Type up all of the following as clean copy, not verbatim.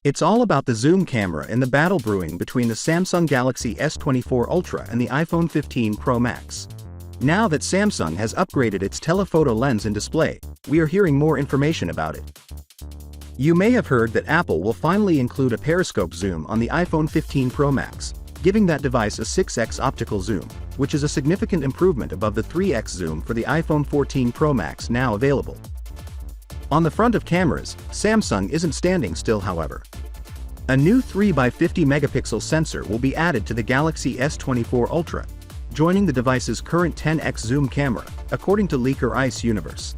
It's all about the zoom camera and the battle brewing between the Samsung Galaxy S24 Ultra and the iPhone 15 Pro Max. Now that Samsung has upgraded its telephoto lens and display, we are hearing more information about it. You may have heard that Apple will finally include a periscope zoom on the iPhone 15 Pro Max, giving that device a 6x optical zoom, which is a significant improvement above the 3x zoom for the iPhone 14 Pro Max now available. On the front of cameras, Samsung isn't standing still, however. A new 3x50 megapixel sensor will be added to the Galaxy S24 Ultra, joining the device's current 10x zoom camera, according to leaker Ice Universe.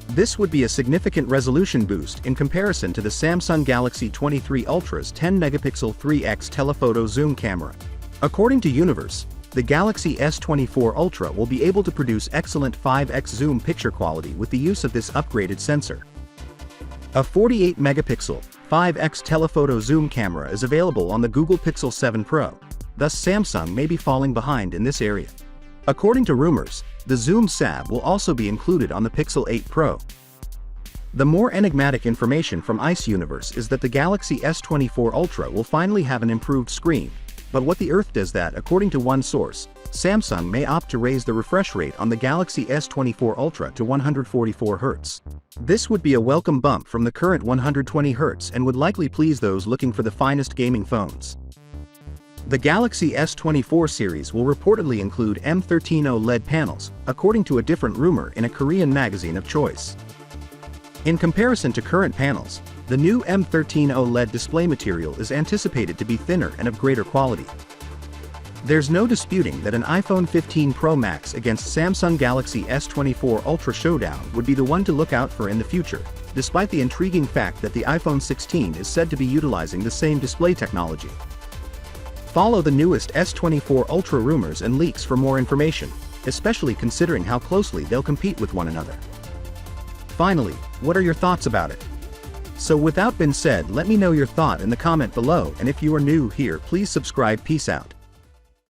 This would be a significant resolution boost in comparison to the Samsung Galaxy 23 Ultra's 10-megapixel 3x telephoto zoom camera. According to Universe, the Galaxy S24 Ultra will be able to produce excellent 5x zoom picture quality with the use of this upgraded sensor. A 48-megapixel, 5x telephoto zoom camera is available on the Google Pixel 7 Pro, thus Samsung may be falling behind in this area. According to rumors, the zoom SAB will also be included on the Pixel 8 Pro. The more enigmatic information from Ice Universe is that the Galaxy S24 Ultra will finally have an improved screen, but what the earth does that? According to one source, Samsung may opt to raise the refresh rate on the Galaxy S24 Ultra to 144 Hz. This would be a welcome bump from the current 120 Hz and would likely please those looking for the finest gaming phones. The Galaxy S24 series will reportedly include M13 OLED panels, according to a different rumor in a Korean magazine of choice. In comparison to current panels, the new M13 OLED display material is anticipated to be thinner and of greater quality. There's no disputing that an iPhone 15 Pro Max against Samsung Galaxy S24 Ultra showdown would be the one to look out for in the future, despite the intriguing fact that the iPhone 16 is said to be utilizing the same display technology. Follow the newest S24 Ultra rumors and leaks for more information, especially considering how closely they'll compete with one another. Finally, what are your thoughts about it? So with that being said, let me know your thought in the comment below, and if you are new here, please subscribe. Peace out.